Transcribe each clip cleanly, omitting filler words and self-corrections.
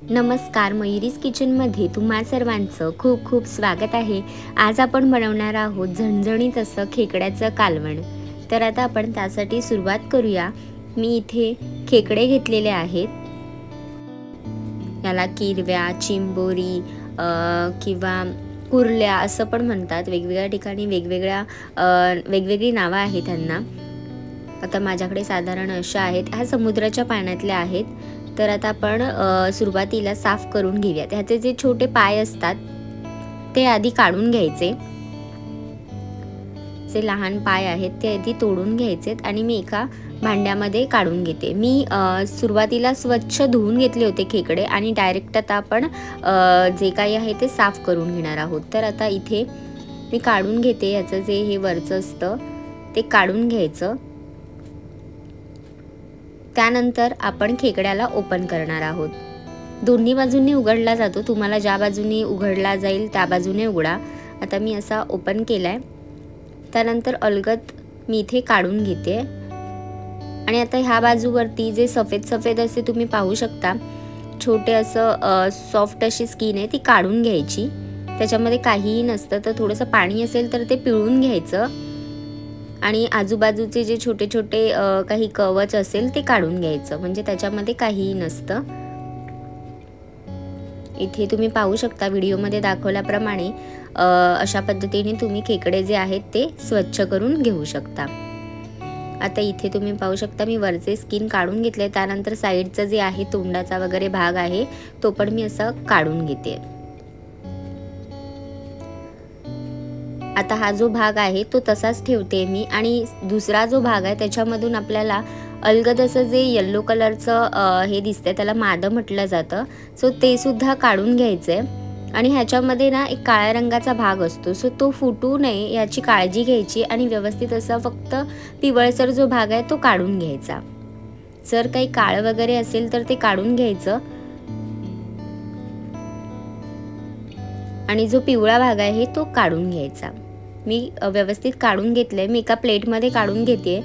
नमस्कार, मयुरीज किचनमध्ये तुम्हा सर्वांचं खूप खूप स्वागत आहे। आज आपण बनवणार आहोत झणझणीत असं खेकड्याचं कालवण। तर आता आपण त्यासाठी सुरुवात करूया। मी इथे खेकडे घेतलेले आहेत। याला किरव्या, चिंबोरी किंवा कुर्ल्या असं पण म्हणतात। वेगवेगळ्या ठिकाणी वेगवेगळी नावं आहेत त्यांना। आता माझ्याकडे साधारण अशा आहेत। ह्या समुद्राच्या पाण्यातल्या आहेत। तर आता आपण सुरुवातीला साफ करून घेऊया। ह्याचे जे छोटे पाय असतात ते आधी काढून घ्यायचे। जे लहान पाय आहेत ते आधी तोडून घ्यायचेत आणि मी एका भांड्यामध्ये काढून घेते। मी सुरुवातीला स्वच्छ धुवून घेतले होते खेकडे आणि डायरेक्ट आता आपण जे काही आहे ते साफ करून घेणार आहोत। तर आता इथे मी काढून घेते। याचं जे हे वरचं असतं ते काढून घ्यायचं। त्यानंतर आपण खेकड्याला ओपन करणार आहोत। दोन्ही बाजूंनी उघडला जातो। तुम्हाला ज्या बाजूने उघडला जाईल त्या बाजूने उघडा। आता मी असा ओपन केलाय। त्यानंतर अलगद मी इथे काढून घेते आणि आता ह्या बाजूवरती जे सफेद सफेद असे तुम्ही पाहू शकता, छोटे असं सॉफ्ट अशी स्किन आहे ती काढून घ्यायची। त्याच्यामध्ये काहीही नसतं। तर थोडंसं पाणी असेल तर ते पिळून घ्यायचं आणि आजूबाजूचे जे छोटे छोटे काही कवच असेल ते काढून घ्यायचं, म्हणजे त्याच्यामध्ये काहीही नसतं। इथे तुम्ही पाहू शकता व्हिडिओमध्ये दाखवल्याप्रमाणे अशा पद्धतीने तुम्ही खेकडे जे आहेत ते स्वच्छ करून घेऊ शकता। आता इथे तुम्ही पाहू शकता मी वरचे स्किन काढून घेतले। त्यानंतर साईडचं जे आहे तोंडाचा वगैरे भाग आहे तो पण मी असं काढून घेते। आता हा जो भाग आहे तो तसाच ठेवते मी आणि दुसरा जो भाग आहे त्याच्यामधून आपल्याला अलगद असं जे येलो कलरचं हे दिसतंय त्याला मादं म्हटलं जातं। सो ते सुद्धा काढून घ्यायचंय आणि ह्याच्यामध्ये ना एक काळ्या रंगाचा भाग असतो। सो तो फुटू नये याची काळजी घ्यायची आणि व्यवस्थित असं फक्त पिवळसर जो भाग आहे तो काढून घ्यायचा। जर काही काळं वगैरे असेल तर ते काढून घ्यायचं आणि जो पिवळा भाग आहे तो काढून घ्यायचा। मी व्यवस्थित काढून घेतलंय। मी एका प्लेटमध्ये काढून घेते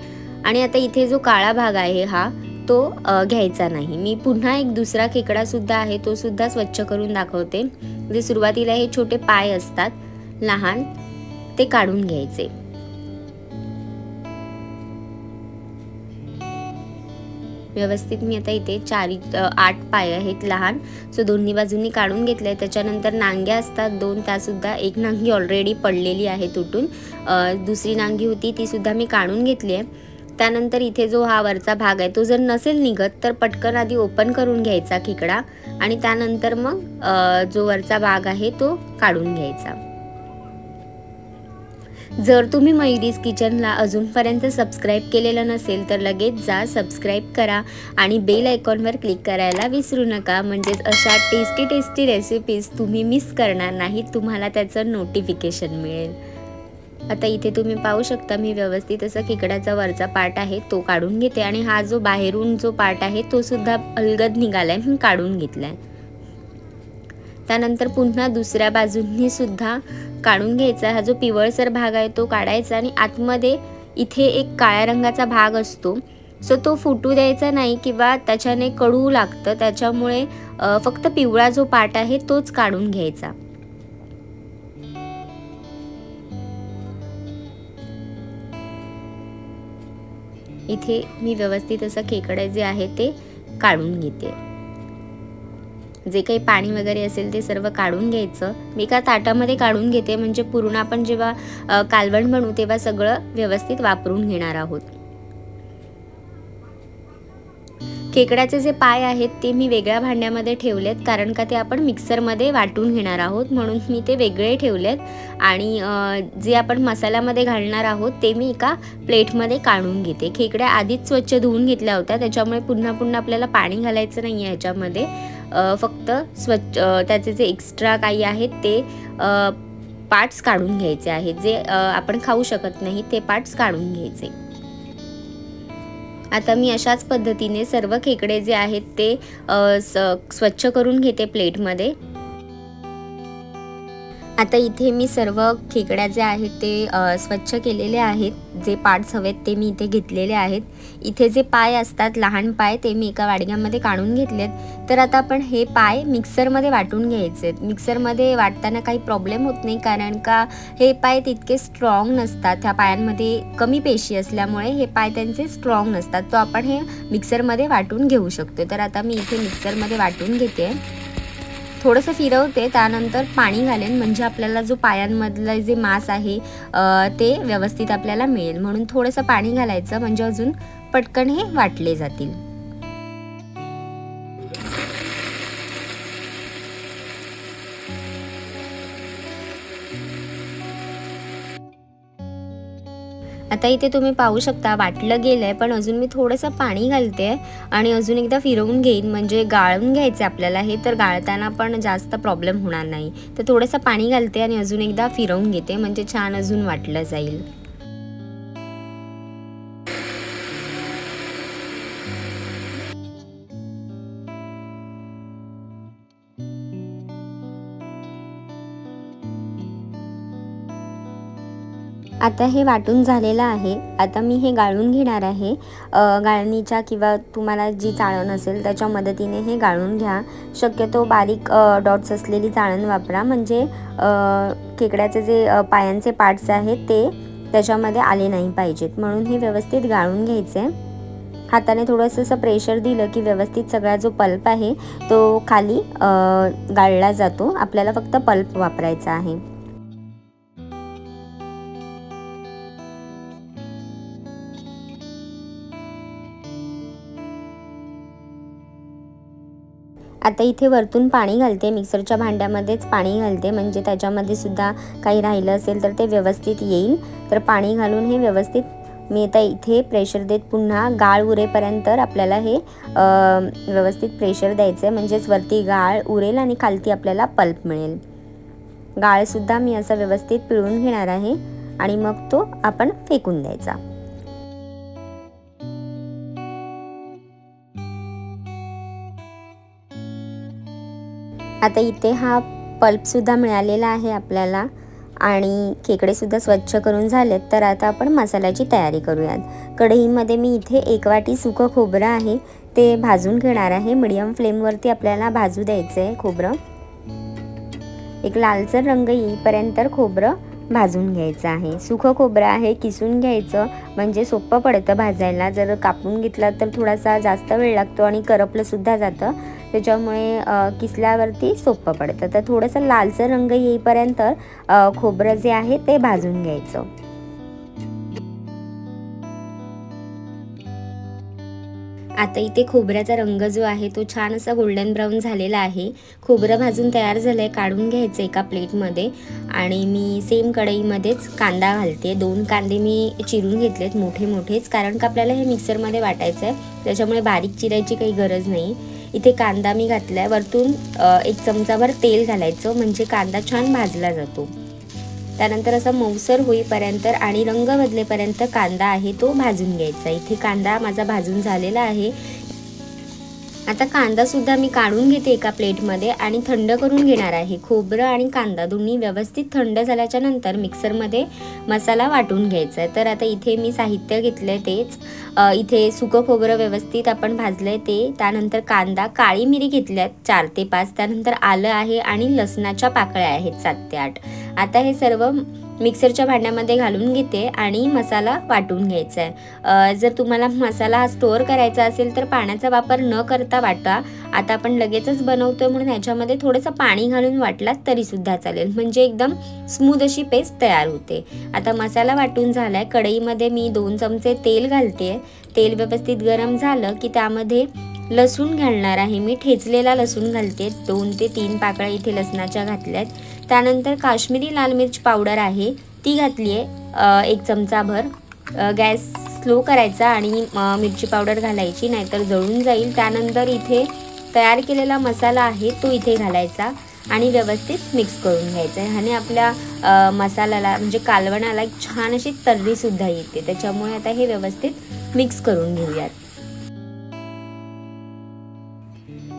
आणि आता इथे जो काळा भाग आहे हा तो घ्यायचा नाही। मी पुन्हा एक दुसरा खेकडा सुद्धा आहे तो सुद्धा स्वच्छ करून दाखवते। जे सुरुवातीला हे छोटे पाय असतात लहान ते काढून घ्यायचे। व्यवस्थित मी आता इथे 8 पाय आहेत लहान, सो दोन्ही बाजूंनी काढून घेतले। त्याच्यानंतर नांग्या असतात 2, त्या सुद्धा एक नांगी ऑलरेडी पडलेली आहे तुटून, दुसरी नांगी होती ती सुद्धा मी काढून घेतली आहे। त्यानंतर इथे जो हा वरचा भाग आहे तो जर नसेल निघत तर पटकन आधी ओपन करून घ्यायचा खेकडा आणि त्यानंतर मग जो वरचा भाग आहे तो काढून घ्यायचा। जर तुम्ही मयुरीज किचनला अजूनपर्यंत सबस्क्राईब केलेलं नसेल तर लगेच जा, सबस्क्राईब करा आणि बेल आयकॉनवर क्लिक करायला विसरू नका, म्हणजेच अशा टेस्टी रेसिपीज तुम्ही मिस करणार नाही, तुम्हाला त्याचं नोटिफिकेशन मिळेल। आता इथे तुम्ही पाहू शकता मी व्यवस्थित असं खेकड्याचा वरचा पार्ट आहे तो काढून घेते आणि हा जो बाहेरून जो पार्ट आहे तो सुद्धा अलगद निघालाय, मी काढून घेतलाय। त्यानंतर पुन्हा दुसऱ्या बाजूंनी सुद्धा काढून घ्यायचा। हा जो पिवळसर भाग आहे तो काढायचा आणि आतमध्ये इथे एक काळ्या रंगाचा भाग असतो, सो तो फुटू द्यायचा नाही किंवा त्याच्याने कडू लागतं, त्याच्यामुळे फक्त पिवळा जो पार्ट आहे तोच काढून घ्यायचा। इथे मी व्यवस्थित असं खेकडे जे आहे ते काढून घेते। जे काही पाणी वगैरे असेल ते सर्व काढून घ्यायचं। मी एका ताटामध्ये काढून घेते, म्हणजे पूर्ण आपण जेव्हा कालवण बनवू तेव्हा सगळं व्यवस्थित वापरून घेणार आहोत। खेकड्याचे जे पाय आहेत ते मी वेगळ्या भांड्यामध्ये ठेवलेत, कारण का ते आपण मिक्सरमध्ये वाटून घेणार आहोत, म्हणून मी ते वेगळे ठेवलेत। आणि जे आपण मसाल्यामध्ये घालणार आहोत ते मी एका प्लेटमध्ये काढून घेते। खेकड्या आधीच स्वच्छ धुवून घेतल्या होत्या, त्याच्यामुळे पुन्हा आपल्याला पाणी घालायचं नाही आहे ह्याच्यामध्ये। फक्त स्वच्छ त्याचे जे एक्स्ट्रा काही आहेत ते पार्ट्स काढून घ्यायचे आहेत, जे आपण खाऊ शकत नाही ते पार्ट्स काढून घ्यायचे। आता मी अशाच पद्धतीने सर्व खेकडे जे आहेत ते स्वच्छ करून घेते प्लेटमध्ये। आता इथे मी सर्व खेकड्या जे आहेत ते स्वच्छ केलेले आहेत. जे पार्ट्स हवेत ते मी इथे घेतलेले आहेत. इथे जे पाय असतात लहान पाय ते मी एका वाडग्यामध्ये काढून घेतलेत. तर आता आपण हे पाय मिक्सरमध्ये वाटून घ्यायचे. मिक्सरमध्ये वाटताना काही प्रॉब्लेम होत नाही, कारण का हे पाय तितके स्ट्रॉंग नसतात. ह्या पायांमध्ये कमी पेशी असल्यामुळे हे पाय त्यांचे स्ट्रॉंग नसतात. तो आपण हे मिक्सरमध्ये वाटून घेऊ शकतो. तर आता मी इथे मिक्सरमध्ये वाटून घेते. थोडंसं फिरवते, त्यानंतर पाणी घालेन, म्हणजे आपल्याला जो पायांमधलं जे मांस आहे ते व्यवस्थित आपल्याला मिळेल. म्हणून थोडंसं पाणी घालायचं, म्हणजे अजून पटकन हे वाटले जातील. आता इथे तुम्ही पाहू शकता वाटलं गेलंय, पण अजून मी थोडंसं पाणी घालते आणि अजून एकदा फिरवून घेईन, म्हणजे गाळून घ्यायचे आपल्याला हे. तर गाळताना पण जास्त प्रॉब्लेम होणार नाही. तर थोडंसं पाणी घालते आणि अजून एकदा फिरवून घेते, म्हणजे छान अजून वाटलं जाईल. आता हे वाटून झालेलं आहे. आता मी हे गाळून घेणार आहे. गाळणीच्या किंवा तुम्हाला जी चाळण असेल त्याच्या मदतीने हे गाळून घ्या. शक्यतो बारीक डॉट्स असलेली चाळण वापरा, म्हणजे खेकड्याचे जे पायांचे पार्ट्स आहेत ते त्याच्यामध्ये आले नाही पाहिजेत. म्हणून हे व्यवस्थित गाळून घ्यायचे. हाताने थोडंसं असं प्रेशर दिलं की व्यवस्थित सगळा जो पल्प आहे तो खाली गाळला जातो. आपल्याला फक्त पल्प वापरायचा आहे. आता इथे वरतून पाणी घालते. मिक्सरच्या भांड्यामध्येच पाणी घालते, म्हणजे त्याच्यामध्ये सुद्धा काही राहिलं असेल तर ते व्यवस्थित येईल. तर पाणी घालून हे व्यवस्थित मी आता इथे प्रेशर देत पुन्हा गाळ उरेपर्यंत आपल्याला हे व्यवस्थित प्रेशर द्यायचं आहे, म्हणजेच वरती गाळ उरेल आणि खालती आपल्याला पल्प मिळेल. गाळसुद्धा मी असं व्यवस्थित पिळून घेणार आहे आणि मग तो आपण फेकून द्यायचा. आता इथे हा पल्पसुद्धा मिळालेला आहे आपल्याला आणि खेकडेसुद्धा स्वच्छ करून झालेत. तर आता आपण मसाल्याची तयारी करूयात. कढईमध्ये मी इथे 1 वाटी सुकं खोबरं आहे ते भाजून घेणार आहे. मीडियम फ्लेमवरती आपल्याला भाजू द्यायचं आहे खोबरं. एक लालसर रंग येईपर्यंत खोबरं भाजून घ्यायचं आहे. सुकं खोबरं आहे, किसून घ्यायचं, म्हणजे सोपं पडतं भाजायला. जर कापून घेतला तर थोडासा जास्त वेळ लागतो आणि करपलंसुद्धा जातं. त्याच्यामुळे किसल्यावरती सोपं पडतं. तर थोडंसं लालसर रंग येईपर्यंत खोबरं जे आहे ते भाजून घ्यायचं. आता इथे खोबऱ्याचा रंग जो आहे तो छान असा गोल्डन ब्राऊन झालेला आहे. खोबरं भाजून तयार झालं आहे. काढून घ्यायचं एका प्लेटमध्ये आणि मी सेम कढईमध्येच कांदा घालते. 2 कांदे मी चिरून घेतलेत मोठे मोठेच, कारण का आपल्याला हे मिक्सरमध्ये वाटायचं आहे, त्याच्यामुळे बारीक चिरायची काही गरज नाही. इथे कांदा मी घातला आहे. वरतून 1 चमचाभर तेल घालायचं, म्हणजे कांदा छान भाजला जातो. त्यानंतर असं मऊसर होईपर्यंत आणि रंग बदलेपर्यंत कांदा आहे तो भाजून घ्यायचा. इथे कांदा माझा भाजून झालेला आहे. आता कांदासुद्धा मी काढून घेते एका प्लेटमध्ये आणि थंड करून घेणार आहे. खोबरं आणि कांदा दोन्ही व्यवस्थित थंड झाल्याच्या नंतर मिक्सरमध्ये मसाला वाटून घ्यायचा आहे. तर आता इथे मी साहित्य घेतलं आहे तेच. इथे सुकं खोबरं व्यवस्थित आपण भाजलं आहे ते. त्यानंतर कांदा, काळी मिरी घेतल्यात 4 ते 5. त्यानंतर आलं आहे आणि लसणाच्या पाकळ्या आहेत 7 ते 8. आता हे सर्व मिक्सरच्या भांड्यामध्ये घालून घेते आणि मसाला वाटून घ्यायचा आहे. जर तुम्हाला मसाला हा स्टोअर करायचा असेल तर पाण्याचा वापर न करता वाटा. आता आपण लगेचच बनवतोय म्हणून ह्याच्यामध्ये थोडंसं पाणी घालून वाटलात तरीसुद्धा चालेल, म्हणजे एकदम स्मूथ अशी पेस्ट तयार होते. आता मसाला वाटून झाला आहे. कढईमध्ये मी 2 चमचे तेल घालते. तेल व्यवस्थित गरम झालं की त्यामध्ये लसूण घालणार आहे. मी ठेचलेला लसूण घालते. 2 ते 3 पाकळ्या इथे लसणाच्या घातल्यात. त्यानंतर काश्मीरी लाल मिर्च पावडर आहे ती घातली आहे 1 चमचाभर. गॅस स्लो करायचा आणि मिरची पावडर घालायची, नाहीतर जळून जाईल. त्यानंतर इथे तयार केलेला मसाला आहे तो इथे घालायचा आणि व्यवस्थित मिक्स करून घ्यायचा आहे. ह्याने आपल्या मसाल्याला म्हणजे कालवणाला एक छान अशी तर्रीसुद्धा येते. त्याच्यामुळे आता हे व्यवस्थित मिक्स करून घेऊयात.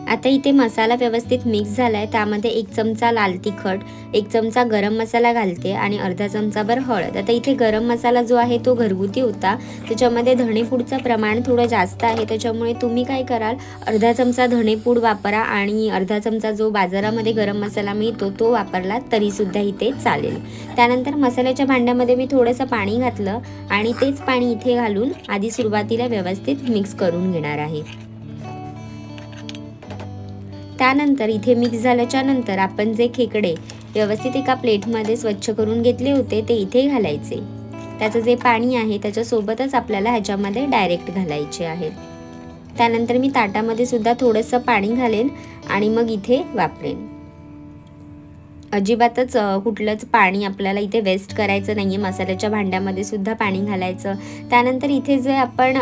आता इथे मसाला व्यवस्थित मिक्स झाला आहे, त्यामध्ये 1 चमचा लाल तिखट, 1 चमचा गरम मसाला घालते आणि अर्धा चमचाभर हळद. आता इथे गरम मसाला जो आहे तो घरगुती होता, त्याच्यामध्ये धणेपूडचं प्रमाण थोडं जास्त आहे, त्याच्यामुळे तुम्ही काय कराल अर्धा चमचा धणेपूड वापरा आणि अर्धा चमचा जो बाजारामध्ये गरम मसाला मिळतो तो वापरला तरीसुद्धा इथे चालेल. त्यानंतर मसाल्याच्या भांड्यामध्ये मी थोडंसं पाणी घातलं आणि तेच पाणी इथे घालून आधी सुरुवातीला व्यवस्थित मिक्स करून घेणार आहे. त्यानंतर इथे मिक्स झाल्याच्या नंतर आपण जे खेकडे व्यवस्थित एका प्लेटमध्ये स्वच्छ करून घेतले होते ते इथे घालायचे. त्याचं जे पाणी आहे त्याच्यासोबतच आपल्याला ह्याच्यामध्ये डायरेक्ट घालायचे आहे. त्यानंतर मी ताटामध्ये सुद्धा थोडंसं पाणी घालेन आणि मग इथे वापरेन. अजिबातच कुठलंच पाणी आपल्याला इथे वेस्ट करायचं नाही आहे. मसाल्याच्या भांड्यामध्ये सुद्धा पाणी घालायचं. त्यानंतर इथे जे आपण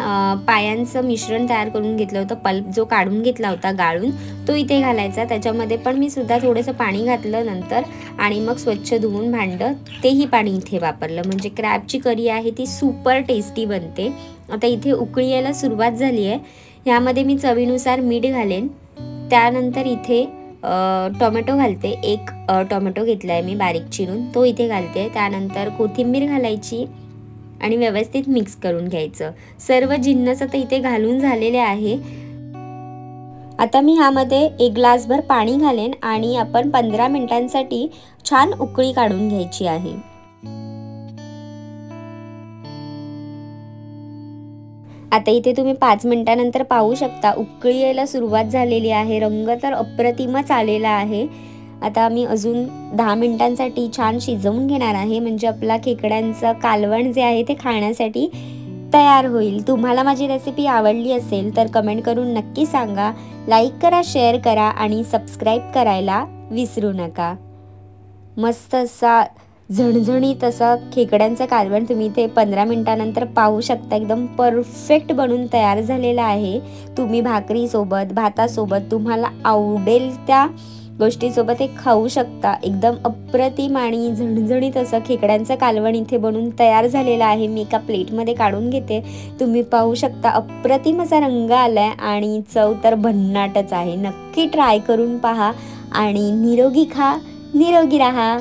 पायांचं मिश्रण तयार करून घेतलं होतं, पल्प जो काढून घेतला होता गाळून, तो इथे घालायचा. त्याच्यामध्ये पण मी सुद्धा थोडंसं पाणी घातलं नंतर आणि मग स्वच्छ धुवून भांडं तेही पाणी इथे वापरलं. म्हणजे क्रॅबची करी आहे ती सुपर टेस्टी बनते. आता इथे उकळी यायला सुरुवात झाली आहे. ह्यामध्ये मी चवीनुसार मीठ घालेन. त्यानंतर इथे टोमॅटो घालते. 1 टोमॅटो घेतला आहे मी बारीक चिरून, तो इथे घालते. त्यानंतर कोथिंबीर घालायची आणि व्यवस्थित मिक्स करून घ्यायचं. सर्व जिन्नस आता इथे घालून झालेले आहे. आता मी ह्यामध्ये 1 ग्लासभर पाणी घालेन आणि आपण 15 मिनिटांसाठी छान उकळी काढून घ्यायची आहे. आता इथे तुम्ही 5 मिनिटानंतर पाहू शकता उकळी यायला सुरुवात झालेली आहे. रंग तर अप्रतिमच आलेला आहे. आता मी अजून 10 मिनिटांसाठी छान शिजवून घेणार आहे, म्हणजे आपला खेकड्यांचं कालवण जे आहे ते खाण्यासाठी तयार होईल. तुम्हाला माझी रेसिपी आवडली असेल तर कमेंट करून नक्की सांगा. लाईक करा, शेअर करा आणि सबस्क्राईब करायला विसरू नका. मस्त असा झणझणीत असा खेकड्यांचं कालवण तुम्ही इथे 15 मिनिटानंतर पाहू शकता. एकदम परफेक्ट बनून तयार झालेला आहे. तुम्ही भाकरीसोबत, भातासोबत, तुम्हाला आवडेल त्या गोष्टीसोबत हे खाऊ शकता. एकदम अप्रतिम आणि झणझणीत असं खेकड्यांचं कालवण इथे बनून तयार झालेलं आहे. मी एका प्लेटमध्ये काढून घेते. तुम्ही पाहू शकता अप्रतिम असा रंग आलाय आणि चव तर भन्नाटच आहे. नक्की ट्राय करून पहा आणि निरोगी खा, निरोगी राहा.